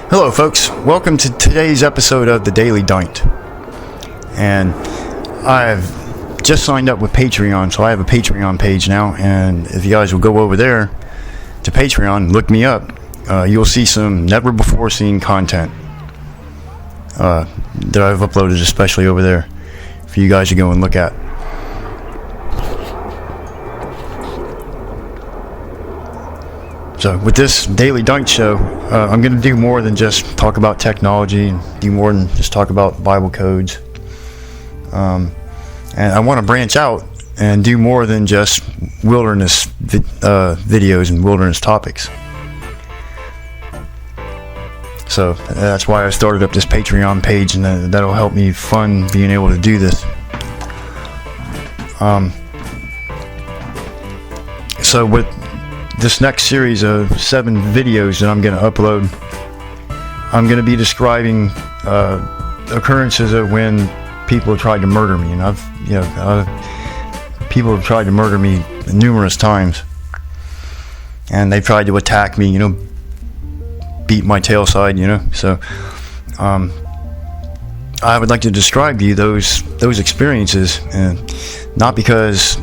Hello folks, welcome to today's episode of the Daily Dint. And I've just signed up with Patreon, so I have a Patreon page now, and if you guys will go over there to Patreon, look me up, you'll see some never before seen content that I've uploaded, especially over there, for you guys to go and look at. So with this Daily Dunk show, I'm going to do more than just talk about technology, and do more than just talk about Bible codes. And I want to branch out and do more than just wilderness videos and wilderness topics. So that's why I started up this Patreon page, and that'll help me fund being able to do this. So with this next series of 7 videos that I'm going to upload, I'm going to be describing occurrences of when people have tried to murder me, and people have tried to murder me numerous times, and they've tried to attack me, beat my tail side, So I would like to describe to you those experiences, and not because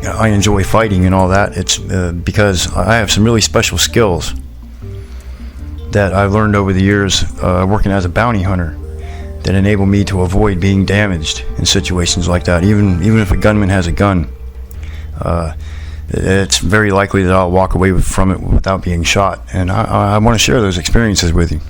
I enjoy fighting and all that. It's because I have some really special skills that I've learned over the years working as a bounty hunter that enable me to avoid being damaged in situations like that. Even if a gunman has a gun, it's very likely that I'll walk away from it without being shot, and I want to share those experiences with you.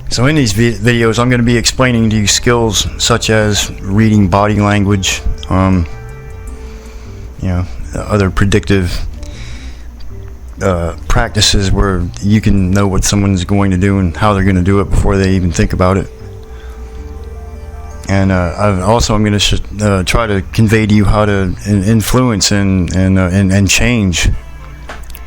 So in these videos, I'm going to be explaining to you skills such as reading body language, other predictive practices where you can know what someone's going to do and how they're going to do it before they even think about it. And I'm going to try to convey to you how to influence and change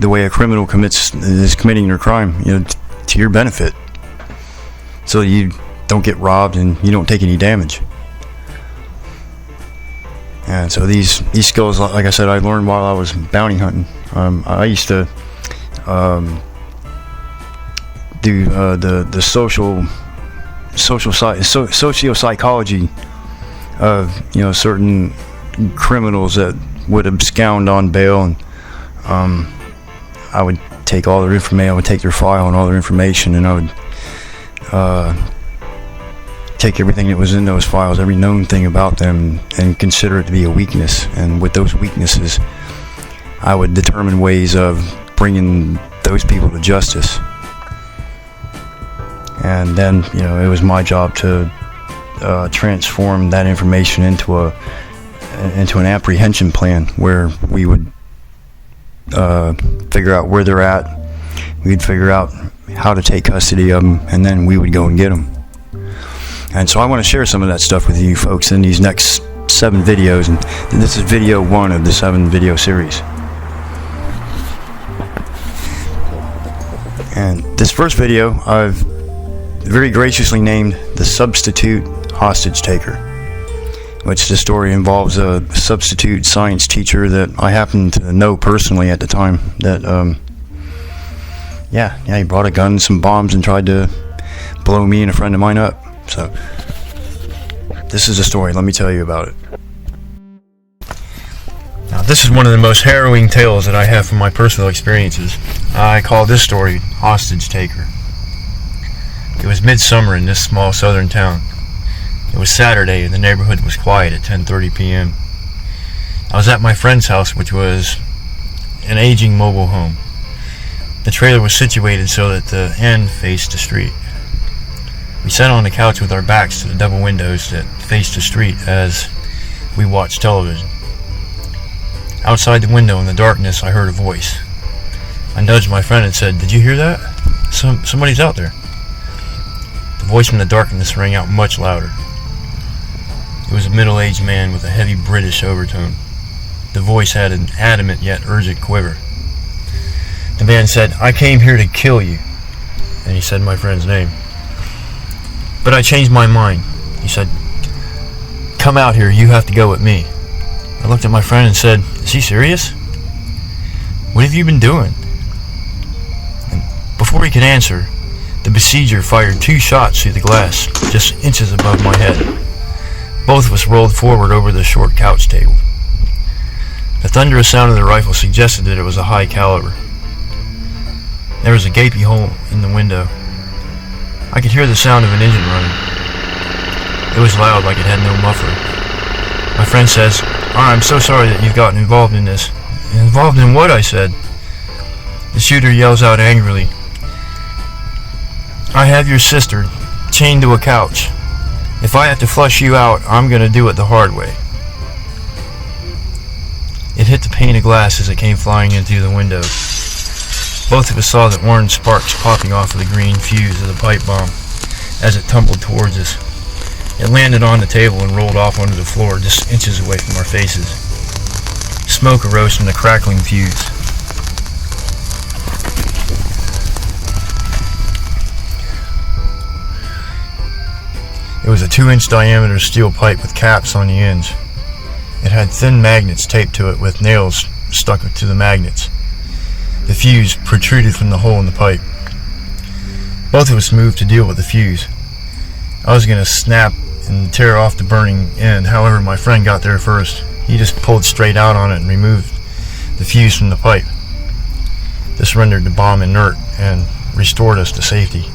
the way a criminal is committing their crime, to your benefit, so you don't get robbed and you don't take any damage. And so these skills, like I said, I learned while I was bounty hunting. I used to do the sociopsychology of certain criminals that would abscond on bail, and I would take all their information. I would take their file and all their information, and I would take everything that was in those files, every known thing about them, and consider it to be a weakness. And with those weaknesses, I would determine ways of bringing those people to justice. And then, it was my job to transform that information into an apprehension plan, where we would figure out where they're at. We'd figure out how to take custody of them, and then we would go and get them. And so I want to share some of that stuff with you folks in these next 7 videos, and this is video 1 of the 7 video series. And this first video I've very graciously named The Substitute Hostage Taker, which the story involves a substitute science teacher that I happened to know personally at the time, that he brought a gun, some bombs, and tried to blow me and a friend of mine up. So this is a story. Let me tell you about it. Now, this is one of the most harrowing tales that I have from my personal experiences. I call this story Hostage Taker. It was midsummer in this small southern town. It was Saturday, and the neighborhood was quiet at 10:30 p.m. I was at my friend's house, which was an aging mobile home. The trailer was situated so that the end faced the street. We sat on the couch with our backs to the double windows that faced the street as we watched television. Outside the window in the darkness, I heard a voice. I nudged my friend and said, "Did you hear that? Somebody's out there." The voice from the darkness rang out much louder. It was a middle-aged man with a heavy British overtone. The voice had an adamant yet urgent quiver. The man said, "I came here to kill you." And he said my friend's name. "But I changed my mind." He said, "Come out here, you have to go with me." I looked at my friend and said, "Is he serious? What have you been doing?" And Before he could answer, the besieger fired 2 shots through the glass, just inches above my head. Both of us rolled forward over the short couch table. The thunderous sound of the rifle suggested that it was a high caliber. There was a gaping hole in the window. I could hear the sound of an engine running. It was loud, like it had no muffler. My friend says, "I'm so sorry that you've gotten involved in this." "Involved in what?" I said. The shooter yells out angrily, "I have your sister chained to a couch. If I have to flush you out, I'm going to do it the hard way." It hit the pane of glass as it came flying in through the window. Both of us saw the orange sparks popping off of the green fuse of the pipe bomb as it tumbled towards us. It landed on the table and rolled off onto the floor just inches away from our faces. Smoke arose from the crackling fuse. It was a 2-inch diameter steel pipe with caps on the ends. It had thin magnets taped to it with nails stuck to the magnets. The fuse protruded from the hole in the pipe. Both of us moved to deal with the fuse. I was going to snap and tear off the burning end, however my friend got there first. He just pulled straight out on it and removed the fuse from the pipe. This rendered the bomb inert and restored us to safety.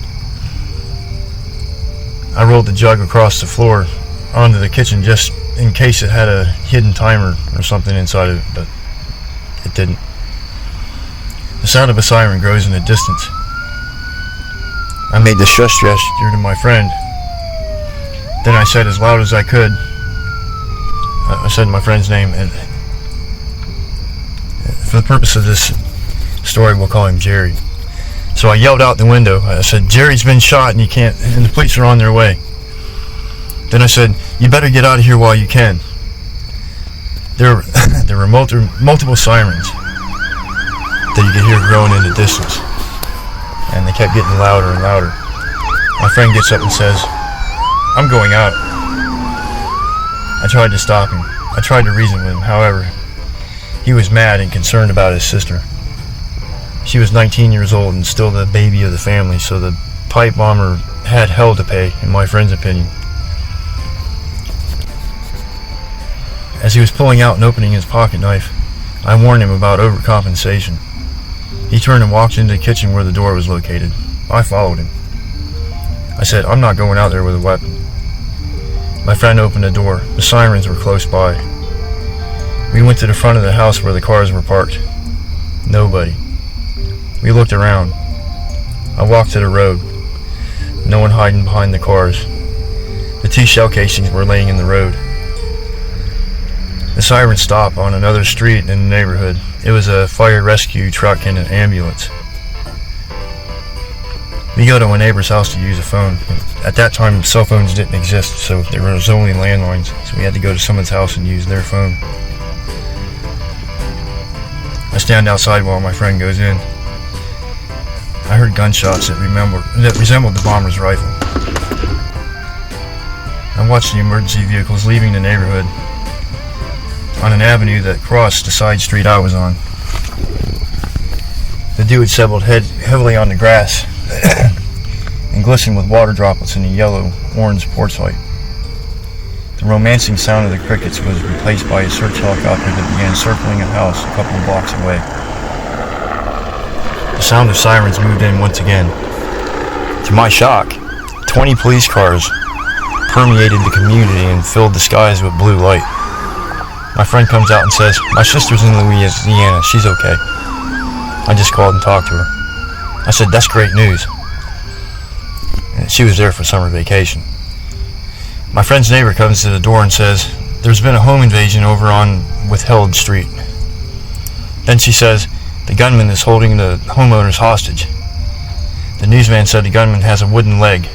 I rolled the jug across the floor onto the kitchen just in case it had a hidden timer or something inside of it, but it didn't. The sound of a siren grows in the distance. I made the shush gesture to my friend. Then I said as loud as I could, I said my friend's name, and for the purpose of this story, we'll call him Jerry. So I yelled out the window. I said, "Jerry's been shot and the police are on their way." Then I said, "You better get out of here while you can." There were multiple sirens that you could hear growing in the distance, and they kept getting louder and louder. My friend gets up and says, "I'm going out." I tried to stop him. I tried to reason with him. However, he was mad and concerned about his sister. She was 19 years old and still the baby of the family, so the pipe bomber had hell to pay, in my friend's opinion. As he was pulling out and opening his pocket knife, I warned him about overcompensation. He turned and walked into the kitchen where the door was located. I followed him. I said, "I'm not going out there with a weapon." My friend opened the door. The sirens were close by. We went to the front of the house where the cars were parked. Nobody. We looked around. I walked to the road. No one hiding behind the cars. The 2 shell casings were laying in the road. The sirens stopped on another street in the neighborhood. It was a fire rescue truck and an ambulance. We go to a neighbor's house to use a phone. At that time, cell phones didn't exist, so there was only landlines. So we had to go to someone's house and use their phone. I stand outside while my friend goes in. I heard gunshots that resembled the bomber's rifle. I watched the emergency vehicles leaving the neighborhood on an avenue that crossed the side street I was on. The dude settled heavily on the grass and glistened with water droplets in the yellow-orange porch light. The romancing sound of the crickets was replaced by a search helicopter that began circling a house a couple of blocks away. The sound of sirens moved in once again. To my shock, 20 police cars permeated the community and filled the skies with blue light. My friend comes out and says, "My sister's in Louisiana, she's okay." I just called and talked to her. I said, "That's great news." And she was there for summer vacation. My friend's neighbor comes to the door and says, "There's been a home invasion over on Withheld Street." Then she says, "The gunman is holding the homeowners hostage." The newsman said the gunman has a wooden leg.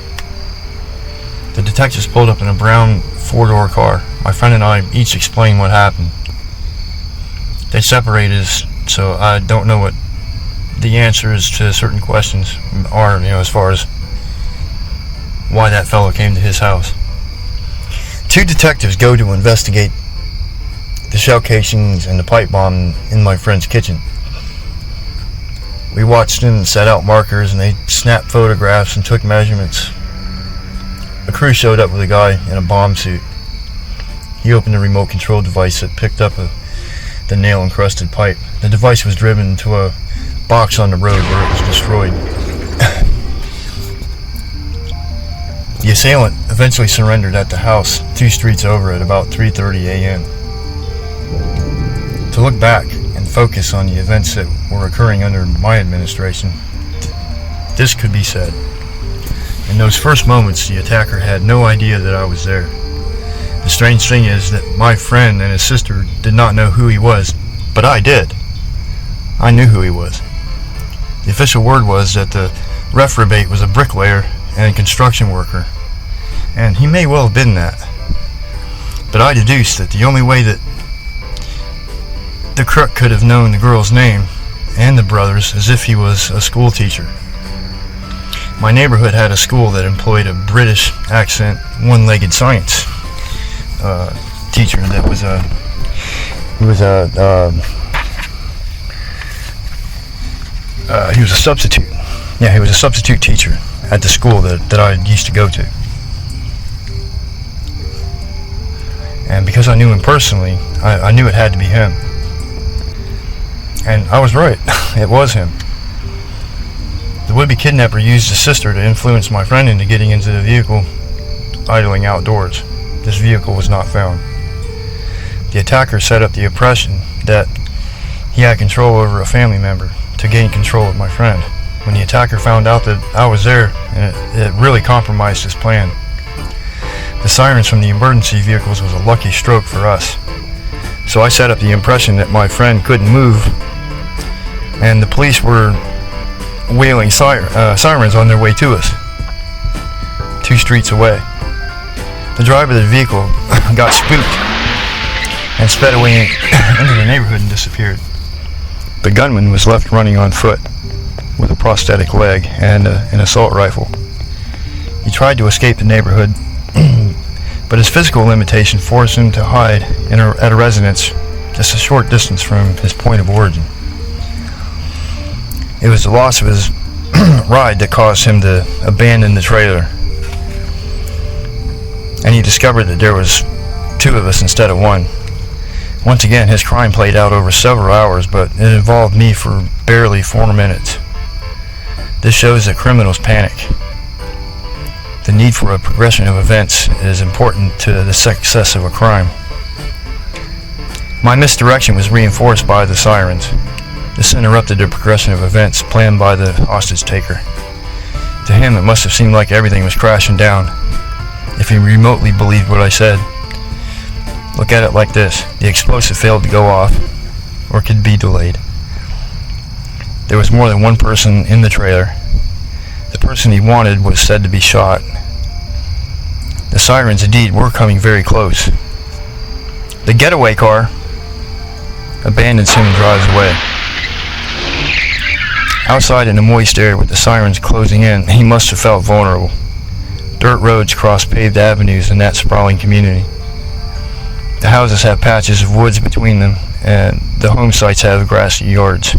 The detectives pulled up in a brown 4-door car. My friend and I each explained what happened. They separated us, so I don't know what the answers to certain questions are, as far as why that fellow came to his house. 2 detectives go to investigate the shell casings and the pipe bomb in my friend's kitchen. We watched him and set out markers, and they snapped photographs and took measurements. A crew showed up with a guy in a bomb suit. He opened a remote control device that picked up the nail-encrusted pipe. The device was driven into a box on the road where it was destroyed. The assailant eventually surrendered at the house 2 streets over at about 3:30 a.m. To look back and focus on the events that were occurring under my administration, this could be said. In those first moments, the attacker had no idea that I was there. The strange thing is that my friend and his sister did not know who he was, but I did. I knew who he was. The official word was that the reprobate was a bricklayer and a construction worker, and he may well have been that. But I deduced that the only way that the crook could have known the girl's name and the brothers is if he was a school teacher. My neighborhood had a school that employed a British accent, one-legged science teacher that was he was a substitute. Yeah, he was a substitute teacher at the school that I used to go to. And because I knew him personally, I knew it had to be him. And I was right. It was him. The would-be kidnapper used his sister to influence my friend into getting into the vehicle idling outdoors. This vehicle was not found. The attacker set up the impression that he had control over a family member to gain control of my friend. When the attacker found out that I was there, it really compromised his plan. The sirens from the emergency vehicles was a lucky stroke for us. So I set up the impression that my friend couldn't move, and the police were wailing sirens on their way to us, 2 streets away. The driver of the vehicle got spooked and sped away into the neighborhood and disappeared. The gunman was left running on foot with a prosthetic leg and an assault rifle. He tried to escape the neighborhood, but his physical limitation forced him to hide at a residence just a short distance from his point of origin. It was the loss of his ride that caused him to abandon the trailer. And he discovered that there was 2 of us instead of 1. Once again, his crime played out over several hours, but it involved me for barely 4 minutes. This shows that criminals panic. The need for a progression of events is important to the success of a crime. My misdirection was reinforced by the sirens. This interrupted the progression of events planned by the hostage taker. To him, it must have seemed like everything was crashing down, if he remotely believed what I said. Look at it like this: the explosive failed to go off, or could be delayed. There was more than 1 person in the trailer. The person he wanted was said to be shot. The sirens indeed were coming very close. The getaway car abandons him and drives away. Outside in the moist air with the sirens closing in, he must have felt vulnerable. Dirt roads cross paved avenues in that sprawling community. The houses have patches of woods between them, and the home sites have grassy yards.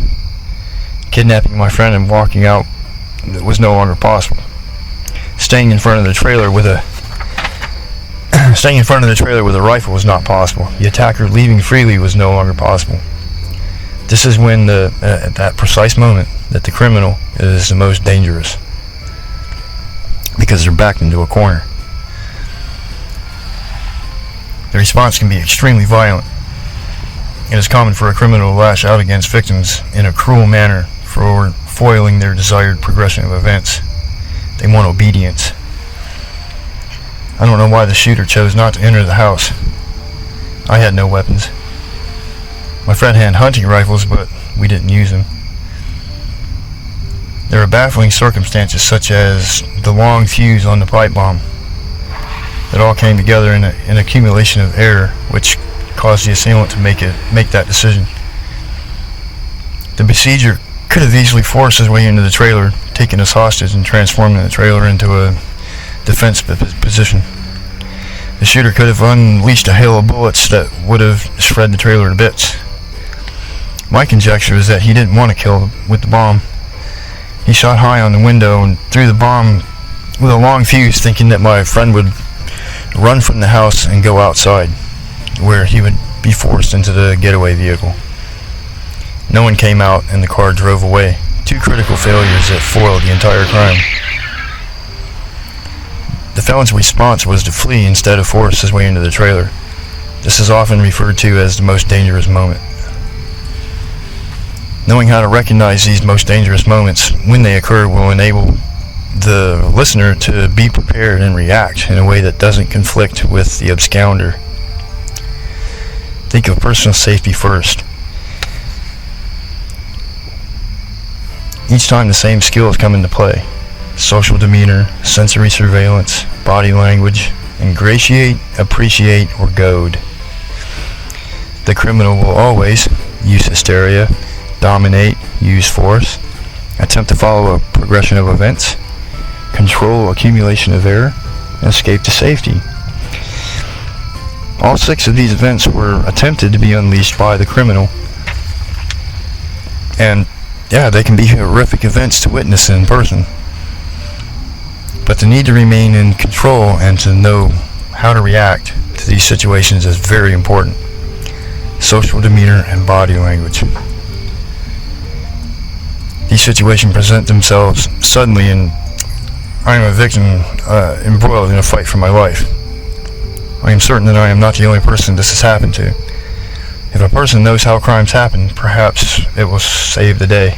Kidnapping my friend and walking out was no longer possible. Staying in front of the trailer with a rifle was not possible. The attacker leaving freely was no longer possible. This is when at that precise moment that the criminal is the most dangerous, because they're backed into a corner. The response can be extremely violent. It is common for a criminal to lash out against victims in a cruel manner for foiling their desired progression of events. They want obedience. I don't know why the shooter chose not to enter the house. I had no weapons. My friend had hunting rifles, but we didn't use them. There are baffling circumstances such as the long fuse on the pipe bomb. It all came together in an accumulation of error, which caused the assailant to make that decision. The besieger could have easily forced his way into the trailer, taken us hostage, and transforming the trailer into a defense position. The shooter could have unleashed a hail of bullets that would have shred the trailer to bits. My conjecture is that he didn't want to kill with the bomb. He shot high on the window and threw the bomb with a long fuse, thinking that my friend would run from the house and go outside, where he would be forced into the getaway vehicle. No one came out and the car drove away. Two critical failures that foiled the entire crime. The felon's response was to flee instead of force his way into the trailer. This is often referred to as the most dangerous moment. Knowing how to recognize these most dangerous moments when they occur will enable the listener to be prepared and react in a way that doesn't conflict with the absconder. Think of personal safety first. Each time the same skills come into play: social demeanor, sensory surveillance, body language, ingratiate, appreciate, or goad. The criminal will always use hysteria, dominate, use force, attempt to follow a progression of events, control accumulation of error, and escape to safety. All 6 of these events were attempted to be unleashed by the criminal. And yeah, they can be horrific events to witness in person. But the need to remain in control and to know how to react to these situations is very important. Social demeanor and body language. These situations present themselves suddenly, and I am a victim embroiled in a fight for my life. I am certain that I am not the only person this has happened to. If a person knows how crimes happen, perhaps it will save the day.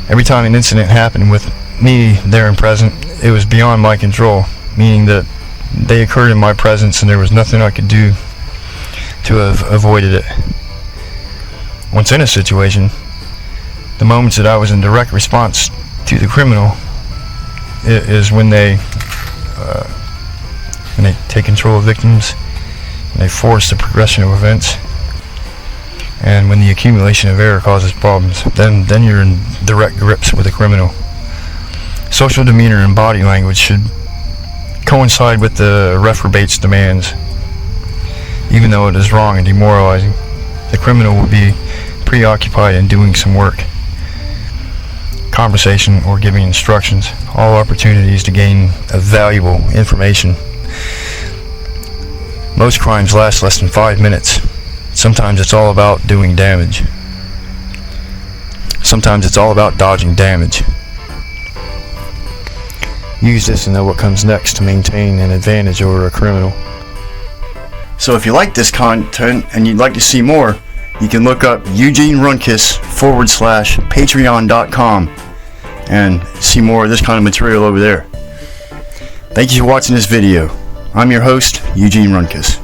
Every time an incident happened with me there and present, it was beyond my control, meaning that they occurred in my presence and there was nothing I could do to have avoided it. Once in a situation, the moments that I was in direct response to the criminal is when they take control of victims, and they force the progression of events, and when the accumulation of error causes problems. Then you're in direct grips with the criminal. Social demeanor and body language should coincide with the reprobate's demands. Even though it is wrong and demoralizing, the criminal will be preoccupied in doing some work, conversation, or giving instructions, all opportunities to gain valuable information. Most crimes last less than 5 minutes. Sometimes it's all about doing damage. Sometimes it's all about dodging damage. Use this and know what comes next to maintain an advantage over a criminal. So if you like this content and you'd like to see more, you can look up EugeneRunkus /patreon.com and see more of this kind of material over there. Thank you for watching this video. I'm your host, Eugene Runkus.